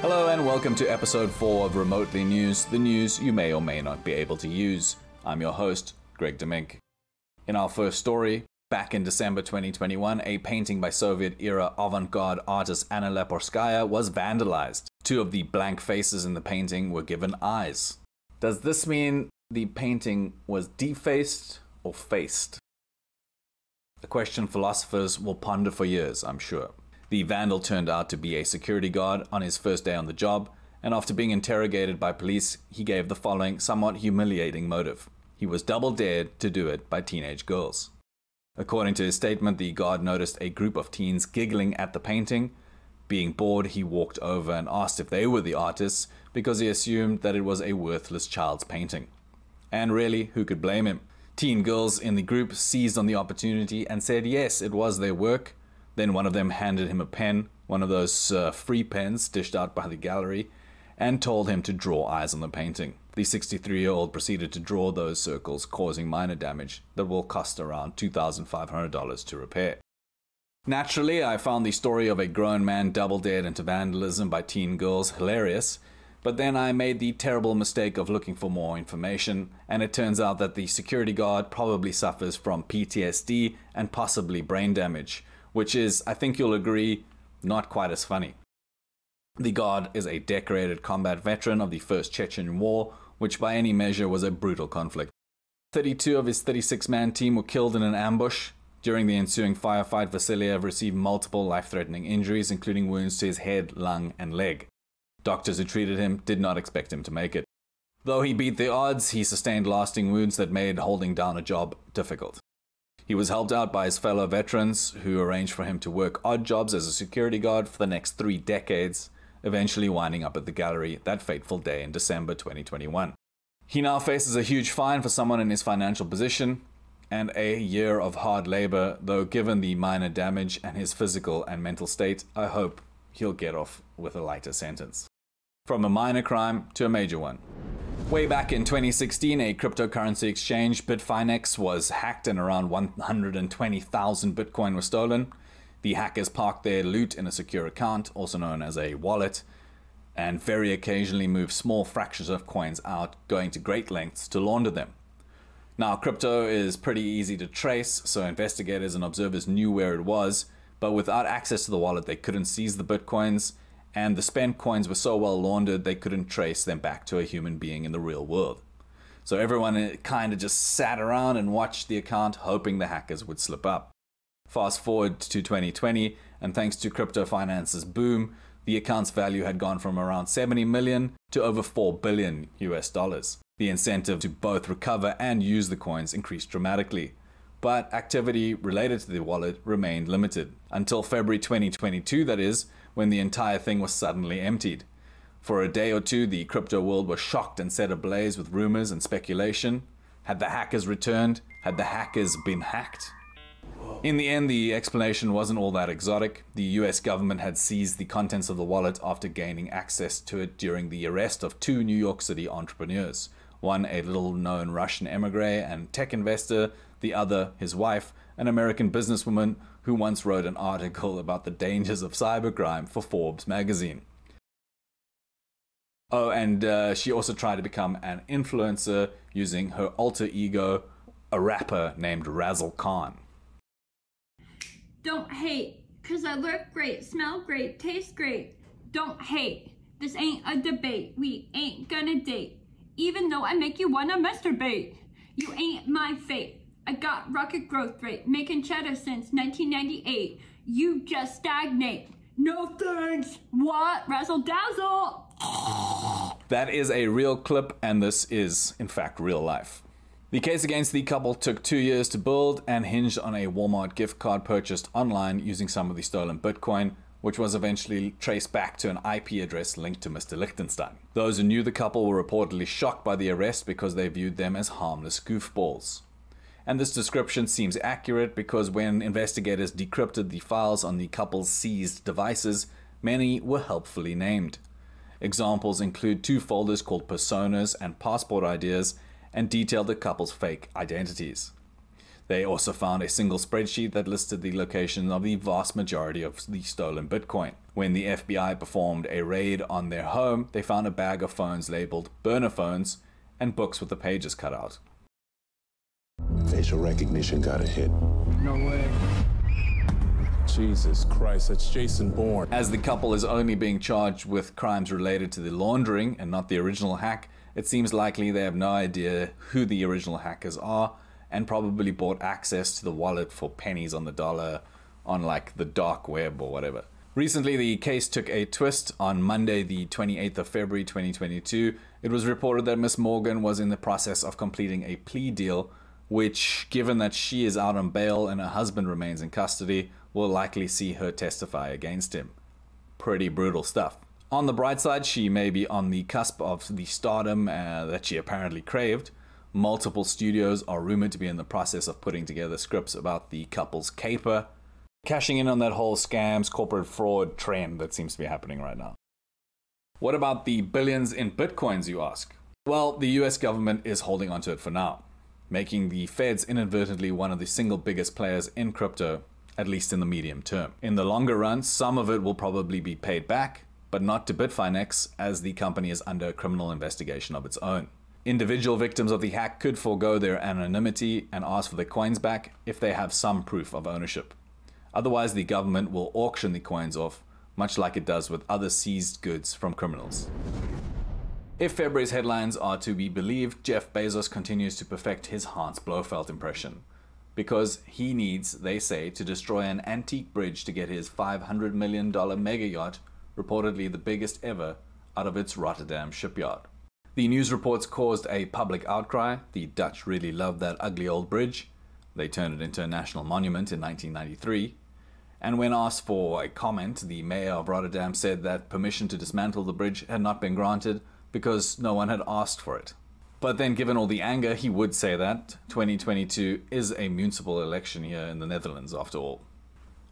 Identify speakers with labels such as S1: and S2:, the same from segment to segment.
S1: Hello and welcome to episode 4 of Remotely News, the news you may or may not be able to use. I'm your host, Greg Demink. In our first story, back in December 2021, a painting by Soviet-era avant-garde artist Anna Leporskaya was vandalized. 2 of the blank faces in the painting were given eyes. Does this mean the painting was defaced or faced? A question philosophers will ponder for years, I'm sure. The vandal turned out to be a security guard on his first day on the job, and after being interrogated by police, he gave the following somewhat humiliating motive. He was double dared to do it by teenage girls. According to his statement, the guard noticed a group of teens giggling at the painting. Being bored, he walked over and asked if they were the artists because he assumed that it was a worthless child's painting. And really, who could blame him? Teen girls in the group seized on the opportunity and said yes, it was their work. Then one of them handed him a pen, one of those free pens dished out by the gallery, and told him to draw eyes on the painting. The 63-year-old proceeded to draw those circles, causing minor damage that will cost around $2,500 to repair. Naturally, I found the story of a grown man double-dared into vandalism by teen girls hilarious, but then I made the terrible mistake of looking for more information, and it turns out that the security guard probably suffers from PTSD and possibly brain damage, which is, I think you'll agree, not quite as funny. The guard is a decorated combat veteran of the First Chechen War, which by any measure was a brutal conflict. 32 of his 36-man team were killed in an ambush. During the ensuing firefight, Vasiliev received multiple life-threatening injuries, including wounds to his head, lung, and leg. Doctors who treated him did not expect him to make it. Though he beat the odds, he sustained lasting wounds that made holding down a job difficult. He was helped out by his fellow veterans, who arranged for him to work odd jobs as a security guard for the next 3 decades, eventually winding up at the gallery that fateful day in December 2021. He now faces a huge fine for someone in his financial position, and a year of hard labor, though given the minor damage and his physical and mental state, I hope he'll get off with a lighter sentence. From a minor crime to a major one. Way back in 2016, a cryptocurrency exchange, Bitfinex, was hacked and around 120,000 Bitcoin was stolen. The hackers parked their loot in a secure account, also known as a wallet, and very occasionally moved small fractions of coins out, going to great lengths to launder them. Now, crypto is pretty easy to trace, so investigators and observers knew where it was, but without access to the wallet, they couldn't seize the Bitcoins, and the spent coins were so well laundered they couldn't trace them back to a human being in the real world. So everyone kind of just sat around and watched the account, hoping the hackers would slip up. Fast forward to 2020, and thanks to crypto finance's boom, the account's value had gone from around 70 million to over $4 billion US. The incentive to both recover and use the coins increased dramatically, but activity related to the wallet remained limited, until February 2022, that is, when the entire thing was suddenly emptied. For a day or two, the crypto world was shocked and set ablaze with rumors and speculation. Had the hackers returned? Had the hackers been hacked? In the end, the explanation wasn't all that exotic. The US government had seized the contents of the wallet after gaining access to it during the arrest of 2 New York City entrepreneurs. One, a little-known Russian emigre and tech investor. The other, his wife, an American businesswoman who once wrote an article about the dangers of cybercrime for Forbes magazine. Oh, and she also tried to become an influencer using her alter ego, a rapper named Razzle Khan.
S2: Don't hate, 'cause I look great, smell great, taste great. Don't hate, this ain't a debate, we ain't gonna date. Even though I make you wanna masturbate, you ain't my fate. I got rocket growth rate, making cheddar since 1998. You just stagnate. No thanks. What? Razzle dazzle.
S1: That is a real clip, and this is, in fact, real life. The case against the couple took 2 years to build and hinged on a Walmart gift card purchased online using some of the stolen Bitcoin, which was eventually traced back to an IP address linked to Mr. Lichtenstein. Those who knew the couple were reportedly shocked by the arrest because they viewed them as harmless goofballs. And this description seems accurate because when investigators decrypted the files on the couple's seized devices, many were helpfully named. Examples include 2 folders called Personas and Passport Ideas, and detailed the couple's fake identities. They also found a single spreadsheet that listed the location of the vast majority of the stolen Bitcoin. When the FBI performed a raid on their home, they found a bag of phones labeled burner phones and books with the pages cut out.
S3: Facial recognition got a hit.
S4: No way.
S3: Jesus Christ, that's Jason Bourne.
S1: As the couple is only being charged with crimes related to the laundering and not the original hack, it seems likely they have no idea who the original hackers are and probably bought access to the wallet for pennies on the dollar on like the dark web or whatever. Recently, the case took a twist. On Monday, the 28th of February 2022, it was reported that Miss Morgan was in the process of completing a plea deal, which, given that she is out on bail and her husband remains in custody, will likely see her testify against him. Pretty brutal stuff. On the bright side, she may be on the cusp of the stardom that she apparently craved. Multiple studios are rumored to be in the process of putting together scripts about the couple's caper, cashing in on that whole scams, corporate fraud trend that seems to be happening right now. What about the billions in bitcoins, you ask? Well, the US government is holding onto it for now, making the feds inadvertently one of the single biggest players in crypto, at least in the medium term. In the longer run, some of it will probably be paid back, but not to Bitfinex, as the company is under a criminal investigation of its own. Individual victims of the hack could forego their anonymity and ask for their coins back if they have some proof of ownership. Otherwise, the government will auction the coins off, much like it does with other seized goods from criminals. If February's headlines are to be believed, Jeff Bezos continues to perfect his Hans Blofeld impression, because he needs, they say, to destroy an antique bridge to get his $500 million mega yacht, reportedly the biggest ever, out of its Rotterdam shipyard. The news reports caused a public outcry. The Dutch really loved that ugly old bridge. They turned it into a national monument in 1993. And when asked for a comment, the mayor of Rotterdam said that permission to dismantle the bridge had not been granted because no one had asked for it. But then, given all the anger, he would say that 2022 is a municipal election here in the Netherlands, after all.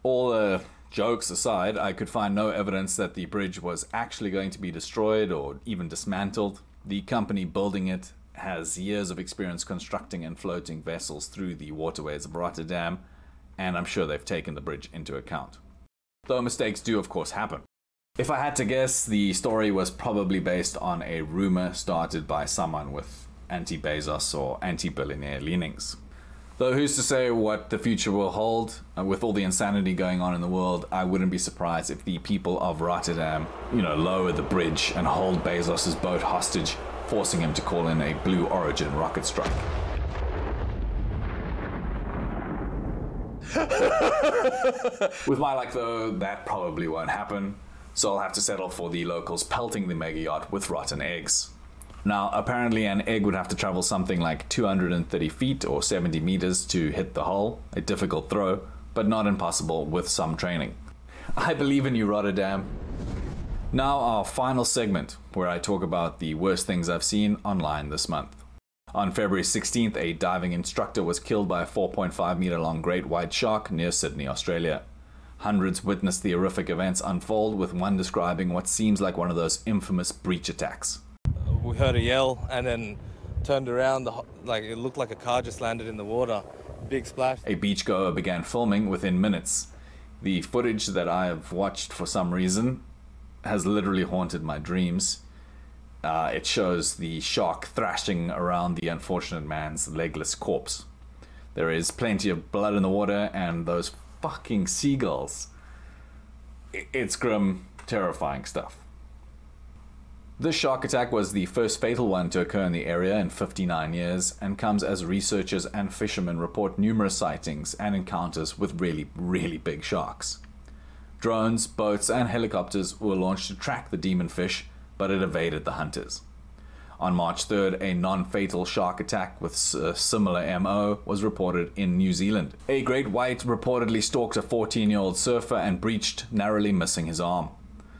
S1: All jokes aside, I could find no evidence that the bridge was actually going to be destroyed or even dismantled. The company building it has years of experience constructing and floating vessels through the waterways of Rotterdam, and I'm sure they've taken the bridge into account. Though mistakes do of course happen. If I had to guess, the story was probably based on a rumor started by someone with anti-Bezos or anti-billionaire leanings. Though who's to say what the future will hold? With all the insanity going on in the world, I wouldn't be surprised if the people of Rotterdam, lower the bridge and hold Bezos's boat hostage, forcing him to call in a Blue Origin rocket strike. With my luck though, that probably won't happen, so I'll have to settle for the locals pelting the mega yacht with rotten eggs. Now, apparently an egg would have to travel something like 230 feet or 70 meters to hit the hull, a difficult throw, but not impossible with some training. I believe in you, Rotterdam. Now our final segment, where I talk about the worst things I've seen online this month. On February 16th, a diving instructor was killed by a 4.5 meter long great white shark near Sydney, Australia. Hundreds witnessed the horrific events unfold, with one describing what seems like one of those infamous breach attacks.
S5: We heard a yell and then turned around, it looked like a car just landed in the water. Big splash.
S1: A beachgoer began filming within minutes. The footage that I have watched for some reason has literally haunted my dreams. It shows the shark thrashing around the unfortunate man's legless corpse. There is plenty of blood in the water, and those fucking seagulls. It's grim, terrifying stuff. This shark attack was the first fatal one to occur in the area in 59 years, and comes as researchers and fishermen report numerous sightings and encounters with really, really big sharks. Drones, boats, and helicopters were launched to track the demon fish, but it evaded the hunters. On March 3rd, a non-fatal shark attack with a similar MO was reported in New Zealand. A great white reportedly stalked a 14-year-old surfer and breached, narrowly missing his arm.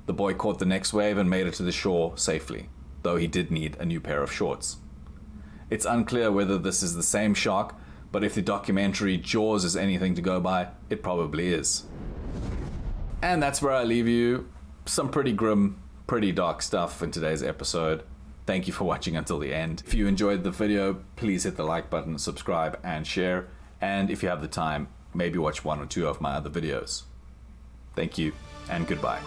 S1: The boy caught the next wave and made it to the shore safely, though he did need a new pair of shorts. It's unclear whether this is the same shark, but if the documentary Jaws is anything to go by, it probably is. And that's where I leave you. Some pretty grim, pretty dark stuff in today's episode. Thank you for watching until the end. If you enjoyed the video, please hit the like button, subscribe, and share. And if you have the time, maybe watch one or two of my other videos. Thank you, and goodbye.